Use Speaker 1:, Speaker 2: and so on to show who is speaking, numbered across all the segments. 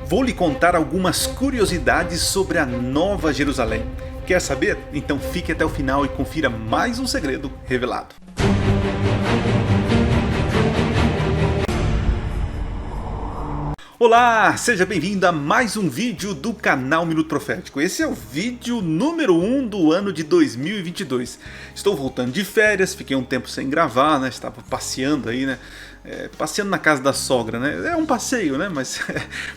Speaker 1: Vou lhe contar algumas curiosidades sobre a Nova Jerusalém. Quer saber? Então fique até o final e confira mais um segredo revelado. Olá, seja bem-vindo a mais um vídeo do canal Minuto Profético. Esse é o vídeo número 1 do ano de 2022. Estou voltando de férias, fiquei um tempo sem gravar, né? Estava passeando aí, né? Passeando na casa da sogra, né? É um passeio, né? Mas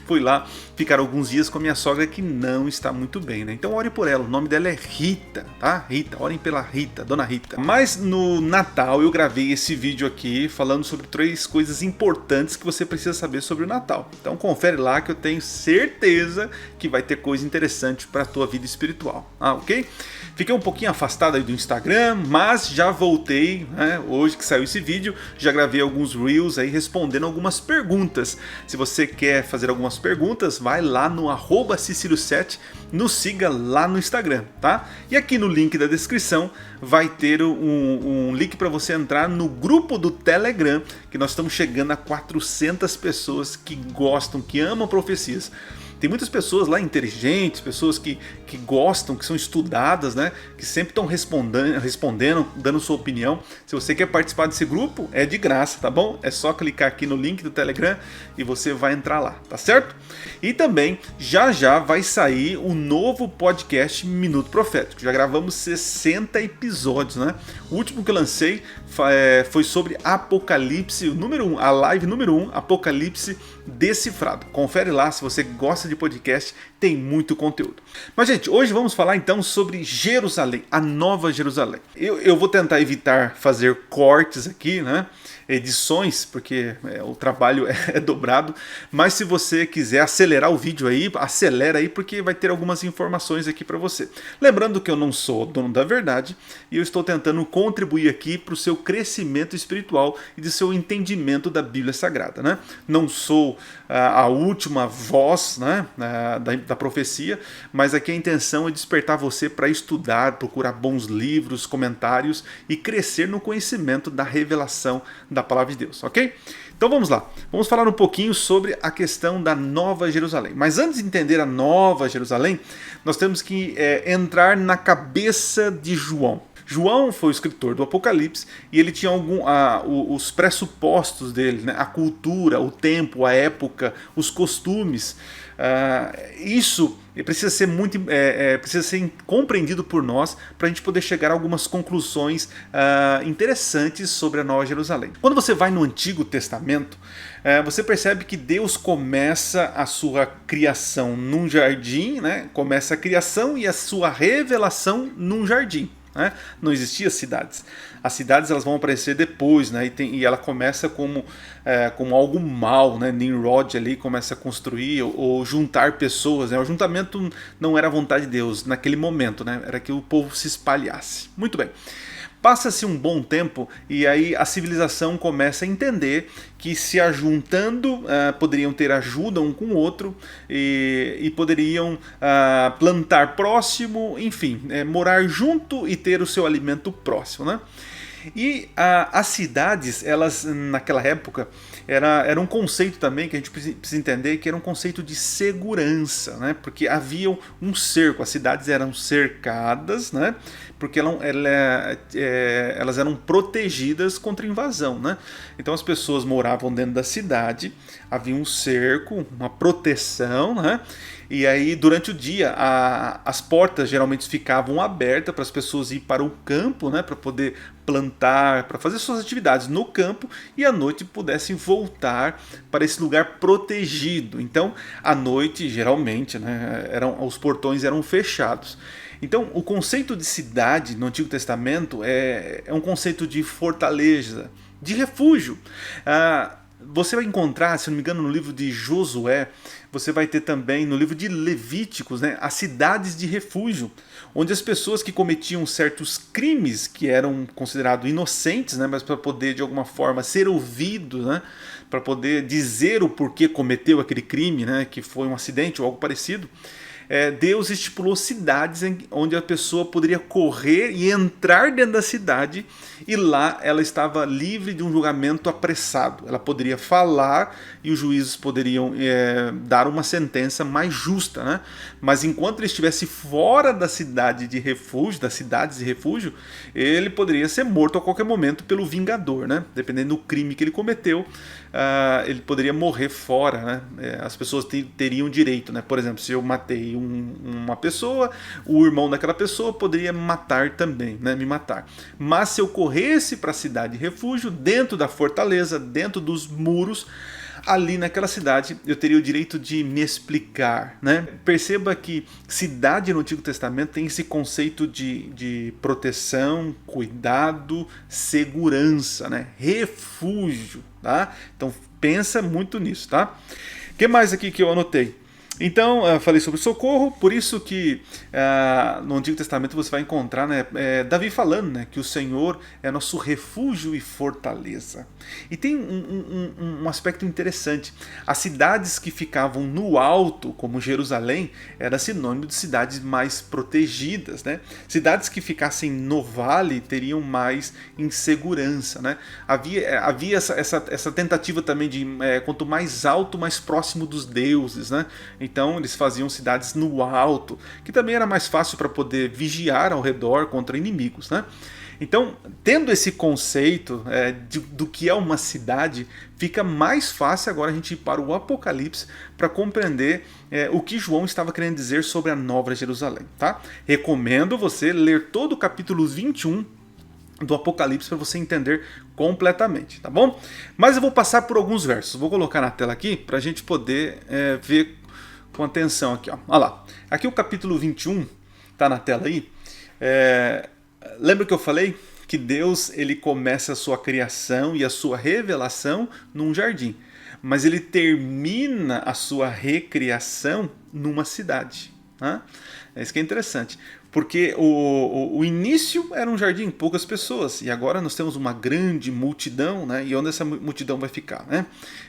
Speaker 1: fui lá ficar alguns dias com a minha sogra que não está muito bem, né? Então ore por ela, o nome dela é Rita, tá? Rita, orem pela Rita, Dona Rita. Mas no Natal eu gravei esse vídeo aqui falando sobre 3 coisas importantes que você precisa saber sobre o Natal. Então confere lá que eu tenho certeza que vai ter coisa interessante para a tua vida espiritual, ok? Fiquei um pouquinho afastado aí do Instagram, mas já voltei, né? Hoje que saiu esse vídeo, já gravei alguns Reels aí respondendo algumas perguntas. Se você quer fazer algumas perguntas, vai lá no @Cicilio7, nos siga lá no Instagram, tá? E aqui no link da descrição vai ter um link para você entrar no grupo do Telegram, que nós estamos chegando a 400 pessoas que gostam, que amam profecias. Tem muitas pessoas lá inteligentes, pessoas que gostam, que são estudadas, né? Que sempre estão respondendo, dando sua opinião. Se você quer participar desse grupo, é de graça, tá bom? É só clicar aqui no link do Telegram e você vai entrar lá, tá certo? E também, já vai sair o novo podcast Minuto Profético. Já gravamos 60 episódios, né? O último que eu lancei foi sobre Apocalipse, o número 1, a live número 1, Apocalipse Decifrado. Confere lá, se você gosta de podcast, tem muito conteúdo. Mas gente, hoje vamos falar então sobre Jerusalém, a Nova Jerusalém. Eu vou tentar evitar fazer cortes aqui, né? Edições, porque o trabalho é dobrado, mas se você quiser acelerar o vídeo aí, acelera aí, porque vai ter algumas informações aqui para você. Lembrando que eu não sou dono da verdade e eu estou tentando contribuir aqui para o seu crescimento espiritual e de seu entendimento da Bíblia Sagrada, né? Não sou a última voz, né, da profecia, mas aqui a intenção é despertar você para estudar, procurar bons livros, comentários e crescer no conhecimento da revelação da palavra de Deus, ok? Então vamos lá, vamos falar um pouquinho sobre a questão da Nova Jerusalém. Mas antes de entender a Nova Jerusalém, nós temos que entrar na cabeça de João. João foi o escritor do Apocalipse e ele tinha os pressupostos dele, né? A cultura, o tempo, a época, os costumes. Isso precisa ser precisa ser compreendido por nós para a gente poder chegar a algumas conclusões interessantes sobre a Nova Jerusalém. Quando você vai no Antigo Testamento, você percebe que Deus começa a sua criação num jardim, né? Começa a criação e a sua revelação num jardim. Né? Não existiam cidades. As cidades elas vão aparecer depois, né? E ela começa como algo mal, né? Nimrod ali começa a construir ou juntar pessoas, né? O juntamento não era a vontade de Deus naquele momento, né? Era que o povo se espalhasse. Muito bem. Passa-se um bom tempo e aí a civilização começa a entender que se ajuntando poderiam ter ajuda um com o outro e poderiam plantar próximo, enfim, morar junto e ter o seu alimento próximo, né? E as cidades, elas naquela época, era um conceito também que a gente precisa entender, que era um conceito de segurança, né? Porque havia um cerco, as cidades eram cercadas, né? Porque elas eram protegidas contra invasão, né? Então as pessoas moravam dentro da cidade, havia um cerco, uma proteção, né? E aí durante o dia as portas geralmente ficavam abertas para as pessoas ir para o campo, né? Para poder plantar, para fazer suas atividades no campo e à noite pudessem voltar para esse lugar protegido. Então à noite geralmente, né? Os portões eram fechados. Então, o conceito de cidade no Antigo Testamento é um conceito de fortaleza, de refúgio. Você vai encontrar, se não me engano, no livro de Josué, você vai ter também no livro de Levíticos, né, as cidades de refúgio, onde as pessoas que cometiam certos crimes que eram considerados inocentes, né, mas para poder de alguma forma ser ouvidos, né, para poder dizer o porquê cometeu aquele crime, né, que foi um acidente ou algo parecido, Deus estipulou cidades onde a pessoa poderia correr e entrar dentro da cidade, e lá ela estava livre de um julgamento apressado. Ela poderia falar e os juízes poderiam dar uma sentença mais justa, né? Mas enquanto ele estivesse fora da cidade de refúgio, das cidades de refúgio, ele poderia ser morto a qualquer momento pelo vingador, né? Dependendo do crime que ele cometeu, ele poderia morrer fora, né? As pessoas teriam direito, né? Por exemplo, se eu matei uma pessoa, o irmão daquela pessoa poderia matar também, né? Me matar. Mas se eu corresse para a cidade de refúgio, dentro da fortaleza, dentro dos muros, ali naquela cidade eu teria o direito de me explicar, né? Perceba que cidade no Antigo Testamento tem esse conceito de proteção, cuidado, segurança, né? Refúgio, tá? Então pensa muito nisso, tá? O que mais aqui que eu anotei? Então, eu falei sobre socorro, por isso que no Antigo Testamento você vai encontrar, né, Davi falando, né, que o Senhor é nosso refúgio e fortaleza. E tem um aspecto interessante. As cidades que ficavam no alto, como Jerusalém, era sinônimo de cidades mais protegidas, né? Cidades que ficassem no vale teriam mais insegurança, né? Havia essa tentativa também de quanto mais alto, mais próximo dos deuses, né? Então eles faziam cidades no alto, que também era mais fácil para poder vigiar ao redor contra inimigos, né? Então, tendo esse conceito do que é uma cidade, fica mais fácil agora a gente ir para o Apocalipse para compreender o que João estava querendo dizer sobre a Nova Jerusalém, tá? Recomendo você ler todo o capítulo 21 do Apocalipse para você entender completamente, tá bom? Mas eu vou passar por alguns versos, vou colocar na tela aqui para a gente poder ver com atenção aqui, ó. Olha lá, aqui o capítulo 21 tá na tela aí. Lembra que eu falei que Deus ele começa a sua criação e a sua revelação num jardim, mas ele termina a sua recriação numa cidade, né? É isso que é interessante, porque o início era um jardim, poucas pessoas, e agora nós temos uma grande multidão, né? E onde essa multidão vai ficar, né?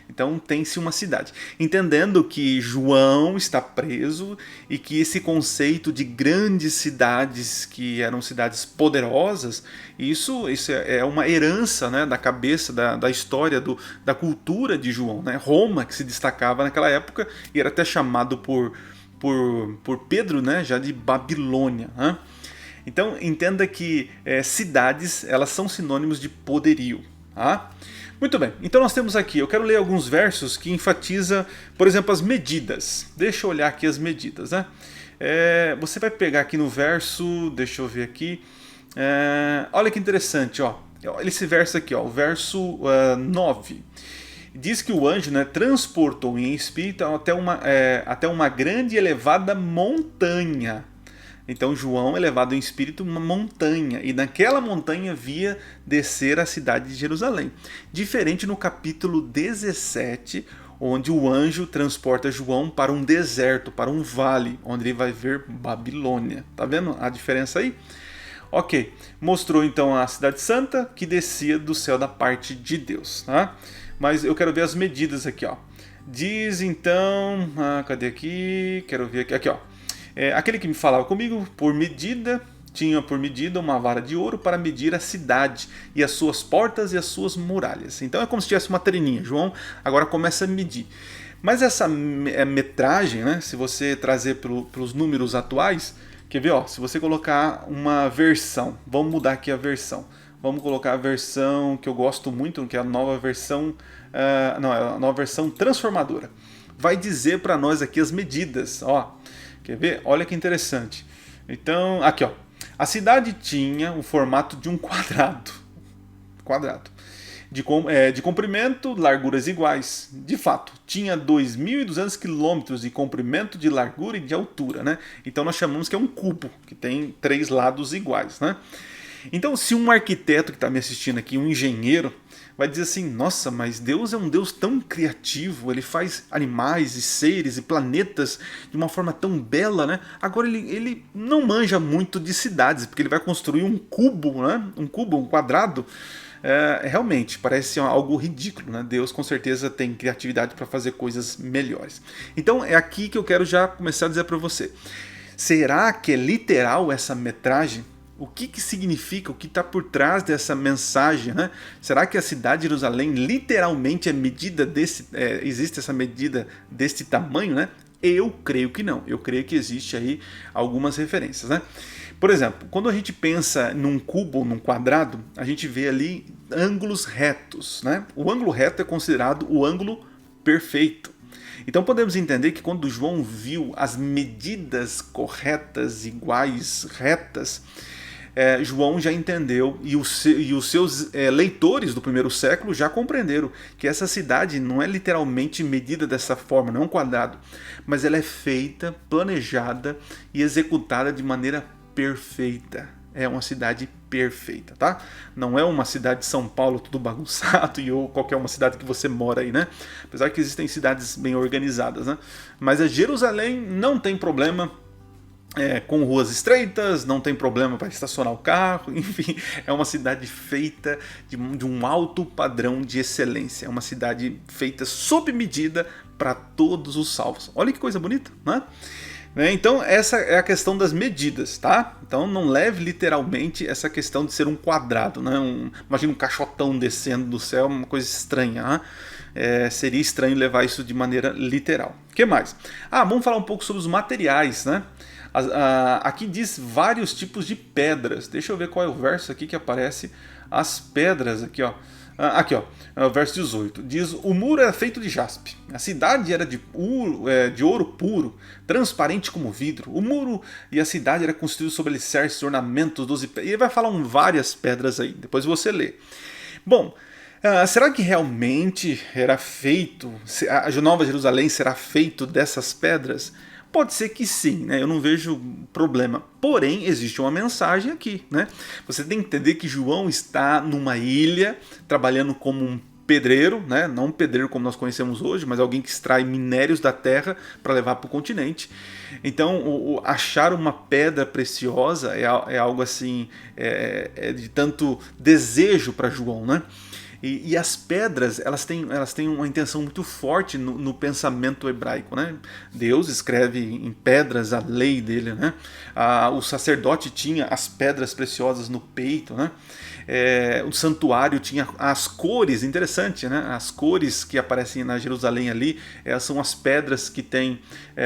Speaker 1: Então tem-se uma cidade. Entendendo que João está preso e que esse conceito de grandes cidades, que eram cidades poderosas, isso é uma herança, né, da cabeça, da história, da cultura de João, né? Roma, que se destacava naquela época e era até chamado por Pedro, né, já de Babilônia, né? Então entenda que cidades elas são sinônimos de poderio, tá? Muito bem, então nós temos aqui, eu quero ler alguns versos que enfatiza, por exemplo, as medidas. Deixa eu olhar aqui as medidas, né? Você vai pegar aqui no verso, deixa eu ver aqui, olha que interessante, ó, esse verso aqui, ó, o verso 9. Diz que o anjo, né, transportou em espírito até uma grande e elevada montanha. Então João é levado em espírito uma montanha, e naquela montanha via descer a cidade de Jerusalém. Diferente no capítulo 17, onde o anjo transporta João para um deserto, para um vale, onde ele vai ver Babilônia. Tá vendo a diferença aí? Ok, mostrou então a cidade santa que descia do céu da parte de Deus, tá? Mas eu quero ver as medidas aqui, ó. Diz então, cadê aqui? Quero ver aqui, ó. Aquele que me falava comigo, tinha por medida uma vara de ouro para medir a cidade e as suas portas e as suas muralhas. Então é como se tivesse uma treninha. João agora começa a medir. Mas essa metragem, né, se você trazer para os números atuais, quer ver, ó, se você colocar uma versão, vamos mudar aqui a versão. Vamos colocar a versão que eu gosto muito, que é a nova versão, é a nova versão transformadora. Vai dizer para nós aqui as medidas, ó. Quer ver? Olha que interessante. Então, aqui, ó. A cidade tinha o formato de um quadrado. De comprimento, larguras iguais. De fato, tinha 2.200 quilômetros de comprimento, de largura e de altura, né? Então nós chamamos que é um cubo, que tem 3 lados iguais, né? Então, se um arquiteto que está me assistindo aqui, um engenheiro, vai dizer assim, nossa, mas Deus é um Deus tão criativo, ele faz animais e seres e planetas de uma forma tão bela, né? Agora ele não manja muito de cidades, porque ele vai construir um cubo, né? Um quadrado. realmente parece algo ridículo, né? Deus com certeza tem criatividade para fazer coisas melhores. Então é aqui que eu quero já começar a dizer para você. Será que é literal essa metragem? O que significa, o que está por trás dessa mensagem, né? Será que a cidade de Jerusalém literalmente é medida existe essa medida desse tamanho, né? Eu creio que não. Eu creio que existe aí algumas referências, né? Por exemplo, quando a gente pensa num cubo ou num quadrado, a gente vê ali ângulos retos, né? O ângulo reto é considerado o ângulo perfeito. Então podemos entender que quando João viu as medidas corretas, iguais, retas, João já entendeu e os seus leitores do primeiro século já compreenderam que essa cidade não é literalmente medida dessa forma, não é um quadrado, mas ela é feita, planejada e executada de maneira perfeita. É uma cidade perfeita, tá? Não é uma cidade de São Paulo tudo bagunçado ou qualquer uma cidade que você mora aí, né? Apesar que existem cidades bem organizadas, né? Mas a Jerusalém não tem problema com ruas estreitas, não tem problema para estacionar o carro, enfim, é uma cidade feita de um alto padrão de excelência, é uma cidade feita sob medida para todos os salvos. Olha que coisa bonita, né? Então essa é a questão das medidas, tá? Então não leve literalmente essa questão de ser um quadrado, né? Imagina um caixotão descendo do céu, uma coisa estranha, né? Seria estranho levar isso de maneira literal. O que mais? Vamos falar um pouco sobre os materiais, né? Aqui diz vários tipos de pedras. Deixa eu ver qual é o verso aqui que aparece as pedras aqui, ó. Aqui, ó, verso 18. Diz: o muro era feito de jaspe. A cidade era de ouro puro, transparente como vidro. O muro e a cidade era construídos sobre alicerces, ornamentos, 12 pedras. E ele vai falar várias pedras aí. Depois você lê. Bom, será que realmente era feito? A Nova Jerusalém será feito dessas pedras? Pode ser que sim, né? Eu não vejo problema. Porém, existe uma mensagem aqui, né? Você tem que entender que João está numa ilha, trabalhando como um pedreiro, né? Não um pedreiro como nós conhecemos hoje, mas alguém que extrai minérios da terra para levar para o continente. Então, achar uma pedra preciosa é algo assim, de tanto desejo para João, né? E as pedras, elas têm uma intenção muito forte no pensamento hebraico, né? Deus escreve em pedras a lei dele, né? O sacerdote tinha as pedras preciosas no peito, né? O santuário tinha as cores, interessante, né? As cores que aparecem na Jerusalém ali, são as pedras que tem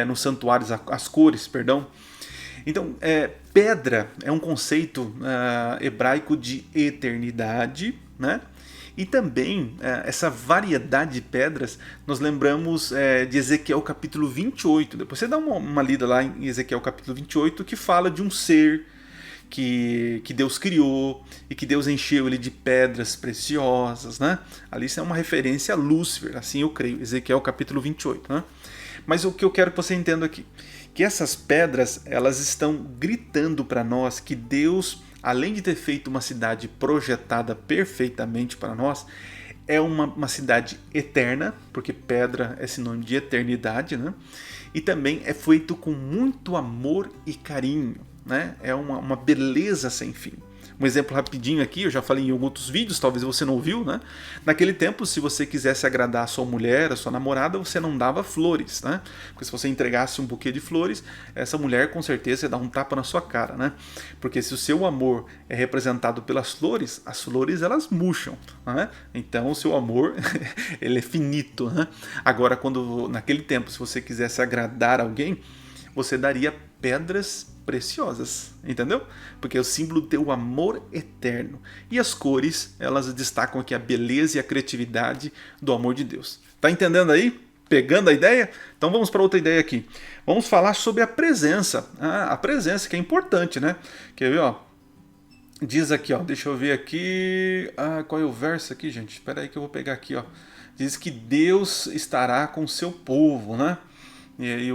Speaker 1: nos santuários, as cores, perdão. Então, pedra é um conceito hebraico de eternidade, né? E também, essa variedade de pedras, nós lembramos de Ezequiel capítulo 28. Depois você dá uma lida lá em Ezequiel capítulo 28, que fala de um ser que Deus criou e que Deus encheu ele de pedras preciosas, né? Ali isso é uma referência a Lúcifer, assim eu creio, Ezequiel capítulo 28. Né? Mas o que eu quero que você entenda aqui, que essas pedras, elas estão gritando para nós que Deus, além de ter feito uma cidade projetada perfeitamente para nós, é uma cidade eterna, porque pedra é sinônimo de eternidade, né? E também é feito com muito amor e carinho, né? É uma beleza sem fim. Um exemplo rapidinho aqui, eu já falei em outros vídeos, talvez você não ouviu, né? Naquele tempo, se você quisesse agradar a sua mulher, a sua namorada, você não dava flores, né? Porque se você entregasse um buquê de flores, essa mulher com certeza ia dar um tapa na sua cara, né? Porque se o seu amor é representado pelas flores, as flores elas murcham, né? Então o seu amor ele é finito, né? Agora, naquele tempo, se você quisesse agradar alguém, você daria pedras preciosas, entendeu? Porque é o símbolo do teu amor eterno. E as cores, elas destacam aqui a beleza e a criatividade do amor de Deus. Tá entendendo aí? Pegando a ideia? Então vamos para outra ideia aqui. Vamos falar sobre a presença. A presença que é importante, né? Quer ver, ó? Diz aqui, ó, deixa eu ver aqui. Qual é o verso aqui, gente? Espera aí que eu vou pegar aqui, ó. Diz que Deus estará com o seu povo, né? E aí,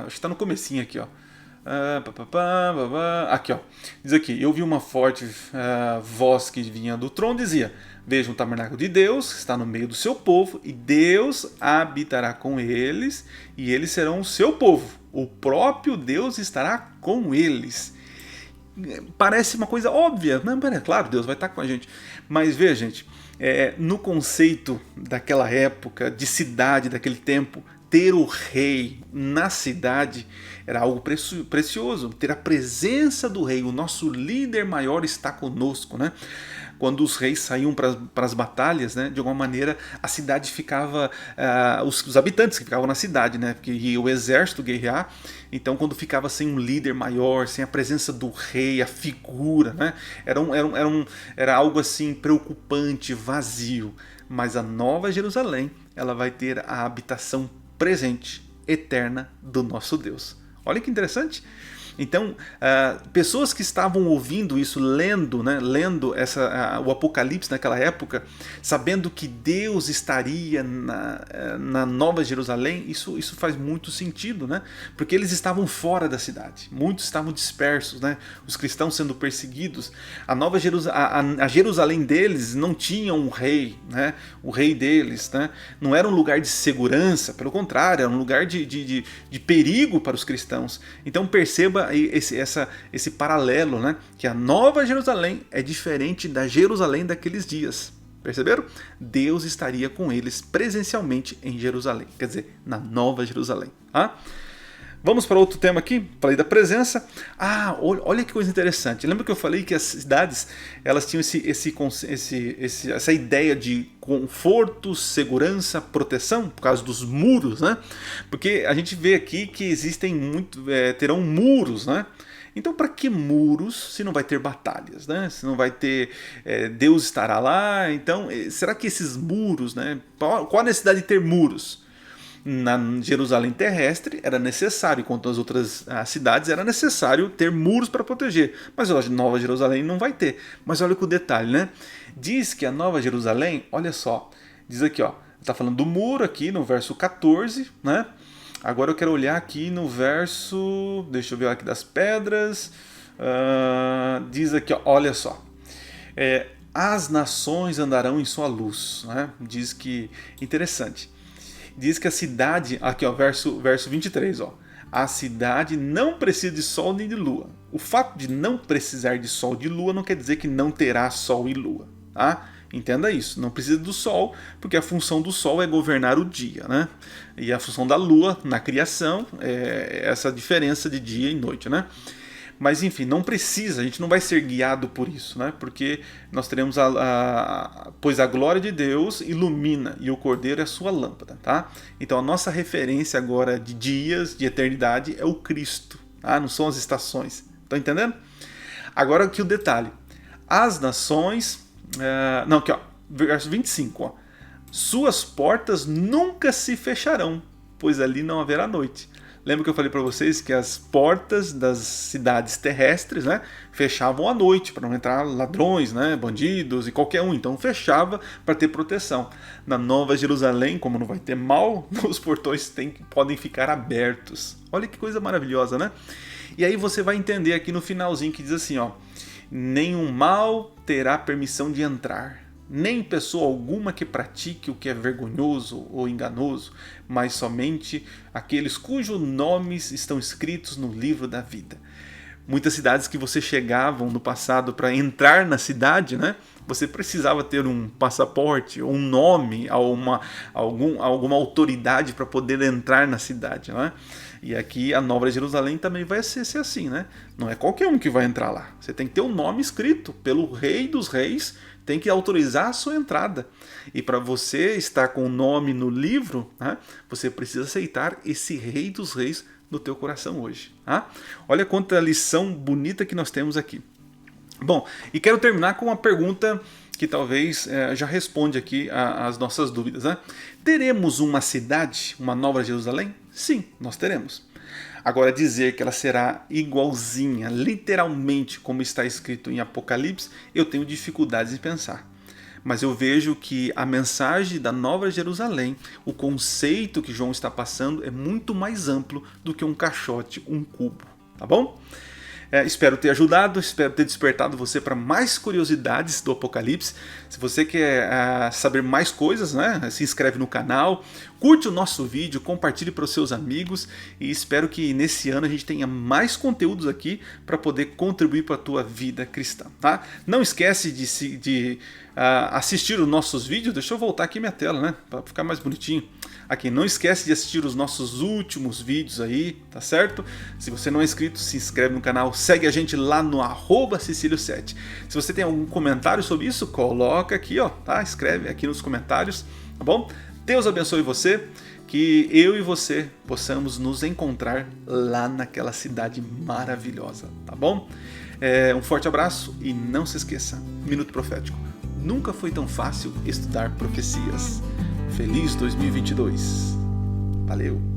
Speaker 1: acho que está no comecinho aqui, ó. Aqui, ó. Diz aqui: eu vi uma forte voz que vinha do trono, dizia: veja o tabernáculo de Deus, que está no meio do seu povo, e Deus habitará com eles, e eles serão o seu povo. O próprio Deus estará com eles. parece uma coisa óbvia, não, é claro, Deus vai estar com a gente, mas veja, gente, no conceito daquela época, de cidade, daquele tempo, ter o rei na cidade era algo precioso, ter a presença do rei, o nosso líder maior está conosco, né? Quando os reis saíam para as batalhas, né, de alguma maneira a cidade ficava, os habitantes que ficavam na cidade, né, porque ia o exército guerrear, então quando ficava sem um líder maior, sem a presença do rei, a figura, né, era algo assim preocupante, vazio. Mas a Nova Jerusalém, ela vai ter a habitação presente, eterna do nosso Deus. Olha que interessante. Então, pessoas que estavam ouvindo isso, lendo, né, o Apocalipse naquela época, sabendo que Deus estaria na Nova Jerusalém, isso faz muito sentido, né? Porque eles estavam fora da cidade, muitos estavam dispersos, né? Os cristãos sendo perseguidos. A Jerusalém deles não tinha um rei, né? O rei deles, né? Não era um lugar de segurança, pelo contrário, era um lugar de perigo para os cristãos. Então perceba esse paralelo, né? Que a Nova Jerusalém é diferente da Jerusalém daqueles dias. Perceberam? Deus estaria com eles presencialmente em Jerusalém, quer dizer, na Nova Jerusalém. Vamos para outro tema aqui, falei da presença. Olha que coisa interessante. Lembra que eu falei que as cidades elas tinham essa ideia de conforto, segurança, proteção, por causa dos muros, né? Porque a gente vê aqui que terão muros, né? Então, para que muros se não vai ter batalhas, né? Se não vai ter Deus estará lá? Então, será que esses muros, né? Qual a necessidade de ter muros? Na Jerusalém terrestre era necessário, enquanto nas outras cidades era necessário ter muros para proteger. Mas a Nova Jerusalém não vai ter. Mas olha que o detalhe, né? Diz que a Nova Jerusalém, olha só, diz aqui, ó, está falando do muro aqui no verso 14, né? Agora eu quero olhar aqui no verso, deixa eu ver aqui das pedras, diz aqui, ó, olha só, as nações andarão em sua luz, né? Diz que, interessante, diz que a cidade, aqui ó, verso 23, ó, a cidade não precisa de sol nem de lua. O fato de não precisar de sol e de lua não quer dizer que não terá sol e lua, tá? Entenda isso, não precisa do sol, porque a função do sol é governar o dia, né? E a função da lua na criação é essa diferença de dia e noite, né? Mas enfim, não precisa, a gente não vai ser guiado por isso, né? Porque nós teremos pois a glória de Deus ilumina e o Cordeiro é a sua lâmpada, tá? Então a nossa referência agora de dias, de eternidade é o Cristo, tá? Não são as estações, estão entendendo? Agora aqui o detalhe, as nações, aqui ó, verso 25, ó, suas portas nunca se fecharão, pois ali não haverá noite. Lembra que eu falei para vocês que as portas das cidades terrestres, né, fechavam à noite para não entrar ladrões, né, bandidos e qualquer um. Então fechava para ter proteção. Na Nova Jerusalém, como não vai ter mal, os portões podem ficar abertos. Olha que coisa maravilhosa, né? E aí você vai entender aqui no finalzinho que diz assim, ó, nenhum mal terá permissão de entrar, nem pessoa alguma que pratique o que é vergonhoso ou enganoso, mas somente aqueles cujos nomes estão escritos no livro da vida. Muitas cidades que você chegavam no passado para entrar na cidade, né? Você precisava ter um passaporte, um nome, alguma autoridade para poder entrar na cidade, né? E aqui a Nova Jerusalém também vai ser assim, né? Não é qualquer um que vai entrar lá. Você tem que ter um nome escrito pelo Rei dos Reis, tem que autorizar a sua entrada. E para você estar com o nome no livro, né, você precisa aceitar esse Rei dos Reis no teu coração hoje. Tá? Olha quanta lição bonita que nós temos aqui. Bom, e quero terminar com uma pergunta que talvez já responde aqui as nossas dúvidas. Né? Teremos uma cidade, uma Nova Jerusalém? Sim, nós teremos. Agora dizer que ela será igualzinha, literalmente como está escrito em Apocalipse, eu tenho dificuldades em pensar. Mas eu vejo que a mensagem da Nova Jerusalém, o conceito que João está passando é muito mais amplo do que um caixote, um cubo, tá bom? Espero ter ajudado, espero ter despertado você para mais curiosidades do Apocalipse. Se você quer saber mais coisas, né, se inscreve no canal, curte o nosso vídeo, compartilhe para os seus amigos e espero que nesse ano a gente tenha mais conteúdos aqui para poder contribuir para a tua vida cristã. Tá? Não esquece de assistir os nossos vídeos. Deixa eu voltar aqui minha tela, né, para ficar mais bonitinho. Aqui, não esquece de assistir os nossos últimos vídeos aí, tá certo? Se você não é inscrito, se inscreve no canal, segue a gente lá no @Cecilio7. Se você tem algum comentário sobre isso, coloca aqui, ó, tá? Escreve aqui nos comentários, tá bom? Deus abençoe você, que eu e você possamos nos encontrar lá naquela cidade maravilhosa, tá bom? Um forte abraço e não se esqueça, Minuto Profético. Nunca foi tão fácil estudar profecias. Feliz 2022. Valeu!